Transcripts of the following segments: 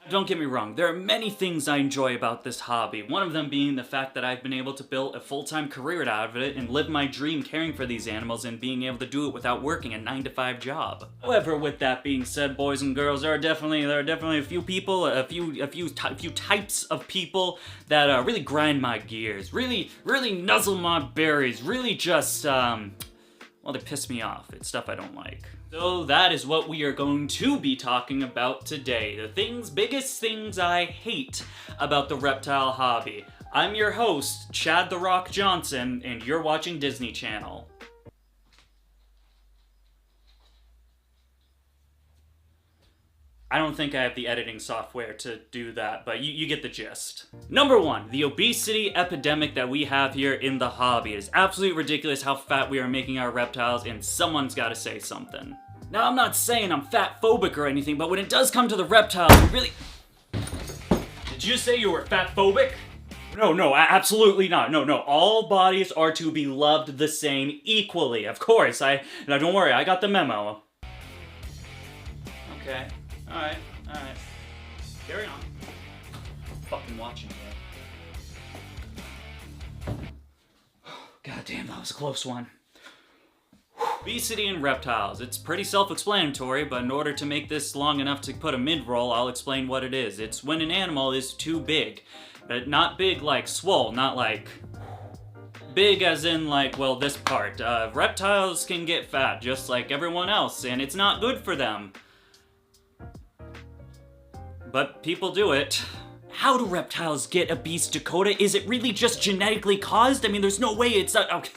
Don't get me wrong, there are many things I enjoy about this hobby, one of them being the fact that I've been able to build a full-time career out of it and live my dream caring for these animals and being able to do it without working a 9-to-5 job. However, with that being said, boys and girls, there are definitely a few people, a few types of people that really grind my gears, really nuzzle my berries, really just, well, they piss me off. It's stuff I don't like. So that is what we are going to be talking about today. The biggest things I hate about the reptile hobby. I'm your host, Chad the Rock Johnson, and you're watching Disney Channel. I don't think I have the editing software to do that, but you get the gist. Number 1, the obesity epidemic that we have here in the hobby. It is absolutely ridiculous how fat we are making our reptiles, and someone's gotta say something. Now, I'm not saying I'm fat phobic or anything, but when it does come to the reptiles, we really... Did you say you were fat phobic? No, absolutely not. No, all bodies are to be loved the same equally. Of course, now don't worry, I got the memo. Okay. Alright. Carry on. I'm fucking watching you. God damn, that was a close one. Obesity in reptiles. It's pretty self-explanatory, but in order to make this long enough to put a mid-roll, I'll explain what it is. It's when an animal is too big. But not big like swole, not like... Big as in like, well, this part. Reptiles can get fat just like everyone else, and it's not good for them. But people do it. How do reptiles get obese, Dakota? Is it really just genetically caused? I mean, there's no way it's not... Okay.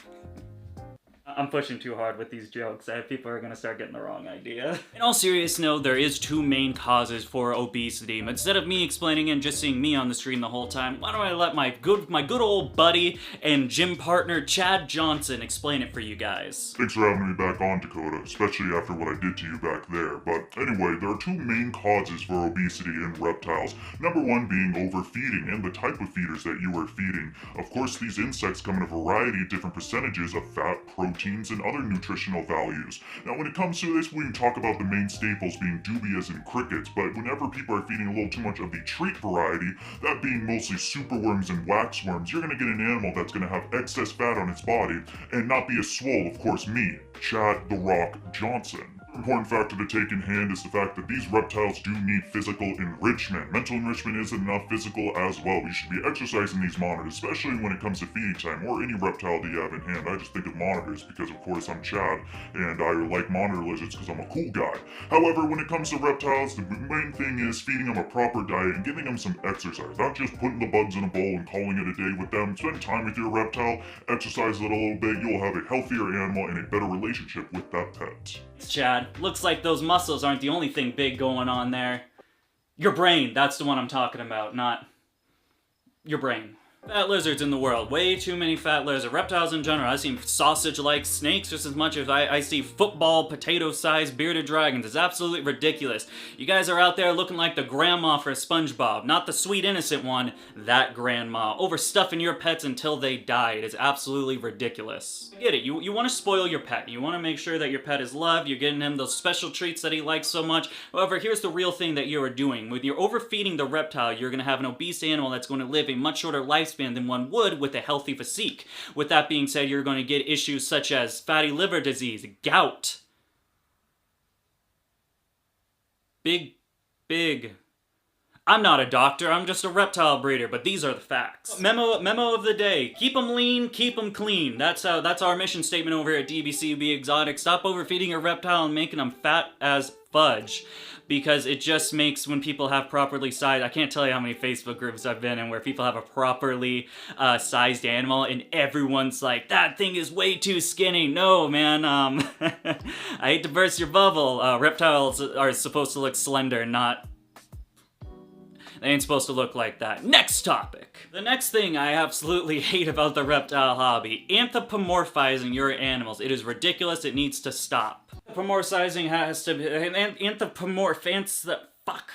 I'm pushing too hard with these jokes. People are gonna start getting the wrong idea. In all seriousness, no, there is 2 main causes for obesity. But instead of me explaining and just seeing me on the screen the whole time, why don't I let my good old buddy and gym partner Chad Johnson explain it for you guys. Thanks for having me back on, Dakota, especially after what I did to you back there. But anyway, there are 2 main causes for obesity in reptiles. Number 1 being overfeeding and the type of feeders that you are feeding. Of course, these insects come in a variety of different percentages of fat, protein, and other nutritional values. Now, when it comes to this, we can talk about the main staples being dubias and crickets, but whenever people are feeding a little too much of the treat variety, that being mostly superworms and waxworms, you're going to get an animal that's going to have excess fat on its body and not be as swole. Of course, me, Chad the Rock Johnson. Important factor to take in hand is the fact that these reptiles do need physical enrichment. Mental enrichment isn't enough, physical as well. You should be exercising these monitors, especially when it comes to feeding time or any reptile that you have in hand. I just think of monitors because, of course, I'm Chad and I like monitor lizards because I'm a cool guy. However, when it comes to reptiles, the main thing is feeding them a proper diet and giving them some exercise. Not just putting the bugs in a bowl and calling it a day with them. Spend time with your reptile, exercise it a little bit, you'll have a healthier animal and a better relationship with that pet. Chad, looks like those muscles aren't the only thing big going on there. Your brain, that's the one I'm talking about, not your brain. Fat lizards in the world. Way too many fat lizards. Reptiles in general. I've seen sausage-like snakes just as much as I see football, potato-sized bearded dragons. It's absolutely ridiculous. You guys are out there looking like the grandma for SpongeBob. Not the sweet innocent one, that grandma. Overstuffing your pets until they die. It is absolutely ridiculous. I get it. You want to spoil your pet. You want to make sure that your pet is loved. You're getting him those special treats that he likes so much. However, here's the real thing that you are doing. When you're overfeeding the reptile, you're going to have an obese animal that's going to live a much shorter lifespan than one would with a healthy physique. With that being said, you're going to get issues such as fatty liver disease, gout. Big. I'm not a doctor, I'm just a reptile breeder, but these are the facts. Memo of the day. Keep them lean, keep them clean. That's our mission statement over here at DBCB Exotic. Stop overfeeding your reptile and making them fat as fudge. Because it just makes, when people have properly sized, I can't tell you how many Facebook groups I've been in where people have a properly sized animal and everyone's like, that thing is way too skinny. No, man, I hate to burst your bubble. Reptiles are supposed to look slender, not... They ain't supposed to look like that. Next topic. The next thing I absolutely hate about the reptile hobby, anthropomorphizing your animals. It is ridiculous, it needs to stop. Anthropomorphizing has to be, fuck.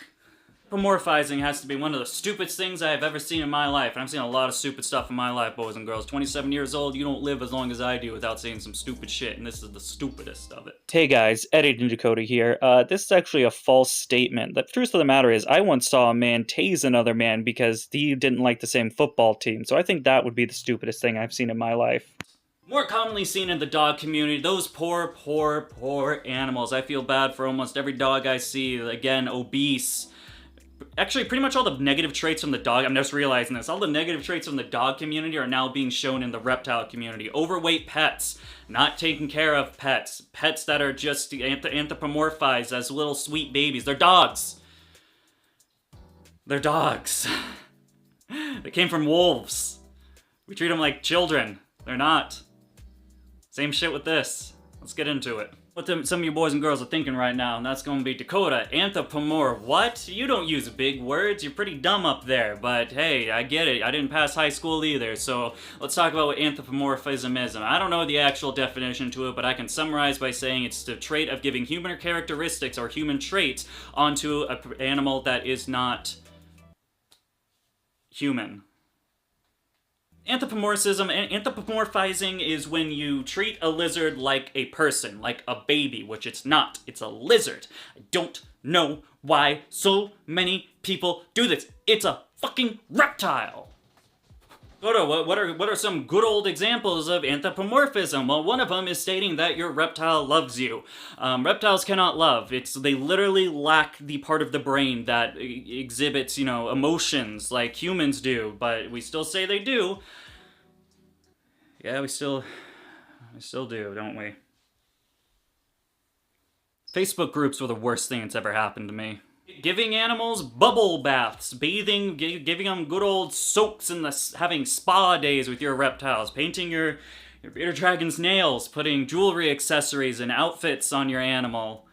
Anthropomorphizing has to be one of the stupidest things I have ever seen in my life. And I've seen a lot of stupid stuff in my life, boys and girls. 27 years old, you don't live as long as I do without seeing some stupid shit, and this is the stupidest of it. Hey guys, Editing Dakota here. This is actually a false statement. The truth of the matter is, I once saw a man tase another man because he didn't like the same football team, so I think that would be the stupidest thing I've seen in my life. More commonly seen in the dog community, those poor animals. I feel bad for almost every dog I see. Again, obese. Actually, pretty much all the negative traits from the dog, I'm just realizing this, all the negative traits from the dog community are now being shown in the reptile community. Overweight pets, not taking care of pets, pets that are just anthropomorphized as little sweet babies. They're dogs. They're dogs. They came from wolves. We treat them like children. They're not. Same shit with this. Let's get into it. What some of you boys and girls are thinking right now, and that's gonna be Dakota, anthropomorph, what? You don't use big words, you're pretty dumb up there, but hey, I get it, I didn't pass high school either, so let's talk about what anthropomorphism is. I don't know the actual definition to it, but I can summarize by saying it's the trait of giving human characteristics or human traits onto an animal that is not human. Anthropomorphizing is when you treat a lizard like a person, like a baby, which it's not. It's a lizard. I don't know why so many people do this. It's a fucking reptile. What are some good old examples of anthropomorphism? Well, one of them is stating that your reptile loves you. Reptiles cannot love. They literally lack the part of the brain that exhibits, emotions like humans do, but we still say they do. Yeah, we still do, don't we? Facebook groups were the worst thing that's ever happened to me. Giving animals bubble baths, bathing, giving them good old soaks in having spa days with your reptiles, painting your bearded dragon's nails, putting jewelry accessories and outfits on your animal.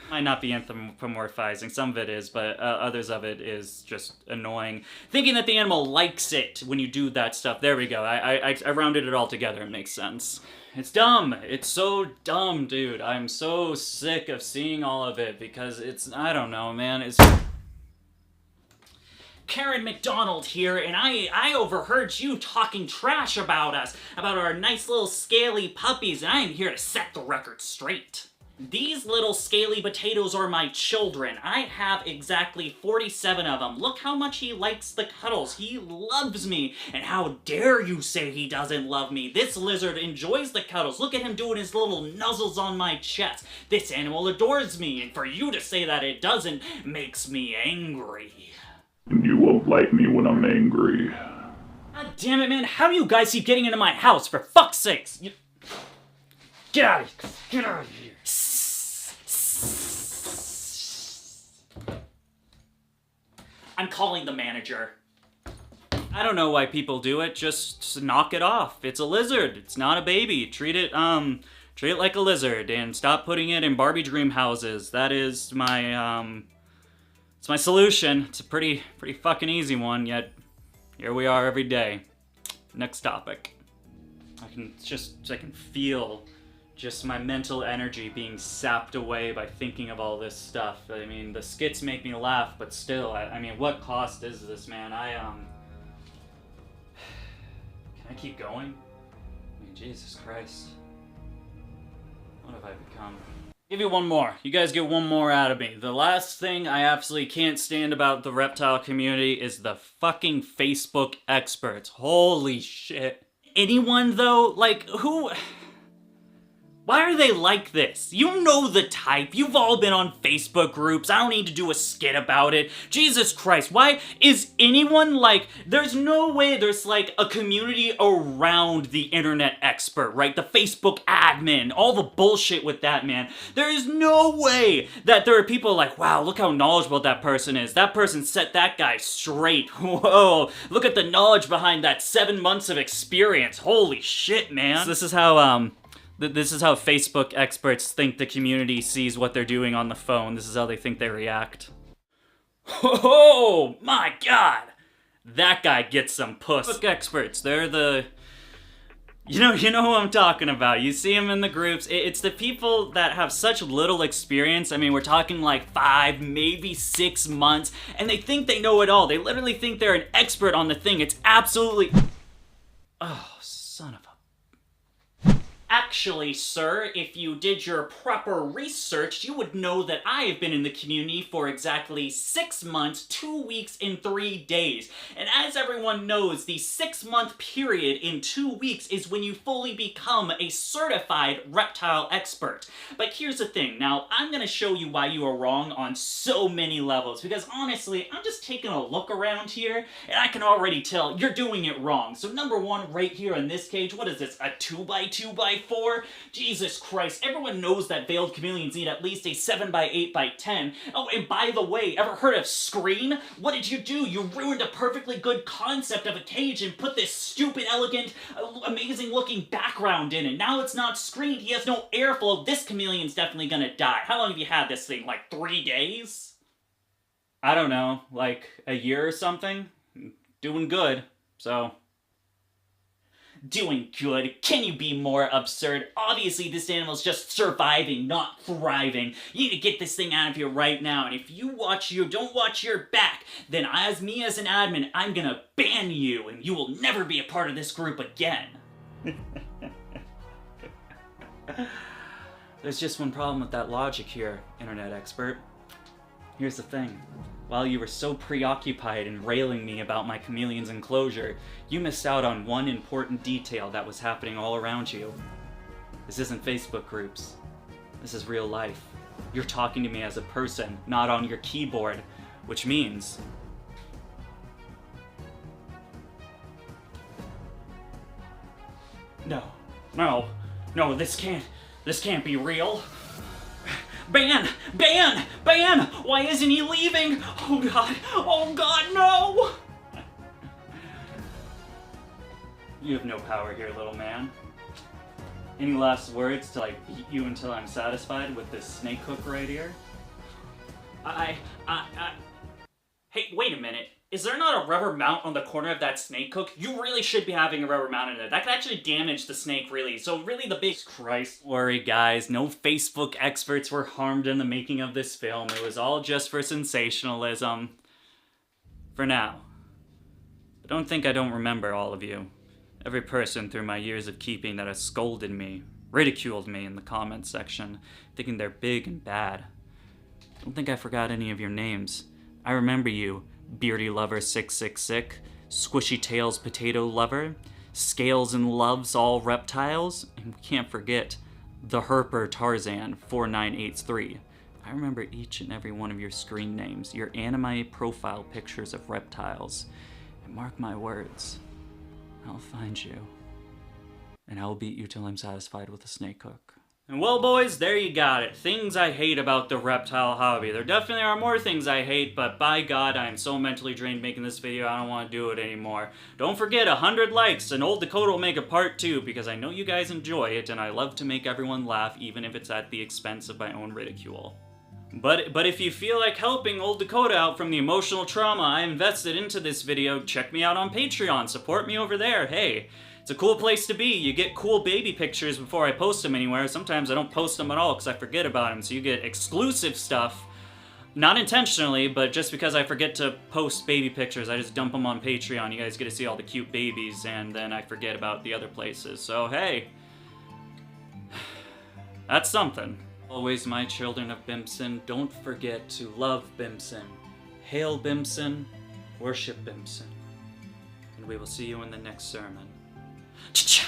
Might not be anthropomorphizing, some of it is, but others of it is just annoying. Thinking that the animal likes it when you do that stuff. There we go, I rounded it all together, it makes sense. It's dumb. It's so dumb, dude. I'm so sick of seeing all of it because I don't know, man. It's Karen McDonald here, and I overheard you talking trash about us, about our nice little scaly puppies, and I am here to set the record straight. These little scaly potatoes are my children. I have exactly 47 of them. Look how much he likes the cuddles. He loves me. And how dare you say he doesn't love me? This lizard enjoys the cuddles. Look at him doing his little nuzzles on my chest. This animal adores me. And for you to say that it doesn't makes me angry. You won't like me when I'm angry. God damn it, man. How do you guys keep getting into my house? For fuck's sakes. Get out of here. Get out of here. I'm calling the manager. I don't know why people do it, just knock it off. It's a lizard, it's not a baby. Treat it like a lizard and stop putting it in Barbie dream houses. That is my, it's my solution. It's a pretty fucking easy one, yet here we are every day. Next topic. I can feel just my mental energy being sapped away by thinking of all this stuff. I mean, the skits make me laugh, but still, I mean, what cost is this, man? Can I keep going? I mean, Jesus Christ. What have I become? Give you one more. You guys get one more out of me. The last thing I absolutely can't stand about the reptile community is the fucking Facebook experts. Holy shit. Anyone, though? Like, who... Why are they like this? You know the type. You've all been on Facebook groups. I don't need to do a skit about it. Jesus Christ, why is anyone like... There's no way there's like a community around the internet expert, right? The Facebook admin, all the bullshit with that, man. There is no way that there are people like, wow, look how knowledgeable that person is. That person set that guy straight. Whoa, look at the knowledge behind that 7 months of experience. Holy shit, man. So this is how, This is how Facebook experts think the community sees what they're doing on the phone. This is how they think they react. Oh my god! That guy gets some puss. Facebook experts, they're the You know who I'm talking about. You see them in the groups. It's the people that have such little experience. I mean, we're talking like 5, maybe 6 months, and they think they know it all. They literally think they're an expert on the thing. It's absolutely... Oh, son of a... Actually, sir, if you did your proper research, you would know that I have been in the community for exactly 6 months, 2 weeks, and 3 days. And as everyone knows, the 6-month period in 2 weeks is when you fully become a certified reptile expert. But here's the thing. Now, I'm gonna show you why you are wrong on so many levels, because honestly, I'm just taking a look around here, and I can already tell you're doing it wrong. So number one, right here in this cage, what is this, a 2x2x4? Jesus Christ, everyone knows that veiled chameleons need at least a 7x8x10. Oh, and by the way, ever heard of screen? What did you do? You ruined a perfectly good concept of a cage and put this stupid, elegant, amazing looking background in it. Now it's not screened, he has no airflow, this chameleon's definitely gonna die. How long have you had this thing, like 3 days? I don't know, like a year or something? Doing good, so... Doing good? Can you be more absurd? Obviously this animal's just surviving, not thriving. You need to get this thing out of here right now, and if you don't watch your back, then as an admin, I'm gonna ban you, and you will never be a part of this group again. There's just one problem with that logic here, internet expert. Here's the thing. While you were so preoccupied in railing me about my chameleon's enclosure, you missed out on one important detail that was happening all around you. This isn't Facebook groups. This is real life. You're talking to me as a person, not on your keyboard, which means... No, this can't be real. Ban! Ban! Ban! Why isn't he leaving? Oh god, no! You have no power here, little man. Any last words till I beat you until I'm satisfied with this snake hook right here? Hey, wait a minute. Is there not a rubber mount on the corner of that snake hook? You really should be having a rubber mount in there. That could actually damage the snake, really. So really the big... Christ. Don't worry, guys. No Facebook experts were harmed in the making of this film. It was all just for sensationalism. For now. But don't think I don't remember all of you. Every person through my years of keeping that has scolded me, ridiculed me in the comments section, thinking they're big and bad. Don't think I forgot any of your names. I remember you. Beardy Lover 666, Squishy Tails Potato Lover, Scales and Loves All Reptiles, and we can't forget the Herper Tarzan 4983. I remember each and every one of your screen names, your anime profile pictures of reptiles, and mark my words, I'll find you, and I will beat you till I'm satisfied with a snake hook. And well, boys, there you got it. Things I hate about the reptile hobby. There definitely are more things I hate, but by God, I am so mentally drained making this video, I don't want to do it anymore. Don't forget, 100 likes, and Old Dakota will make a part 2, because I know you guys enjoy it, and I love to make everyone laugh, even if it's at the expense of my own ridicule. But if you feel like helping Old Dakota out from the emotional trauma I invested into this video, check me out on Patreon. Support me over there. Hey. It's a cool place to be. You get cool baby pictures before I post them anywhere. Sometimes I don't post them at all because I forget about them, so you get exclusive stuff. Not intentionally, but just because I forget to post baby pictures, I just dump them on Patreon. You guys get to see all the cute babies, and then I forget about the other places. So hey, that's something. Always, my children of BIMPSON, don't forget to love BIMPSON. Hail BIMPSON, worship BIMPSON. And we will see you in the next sermon. Cha-cha!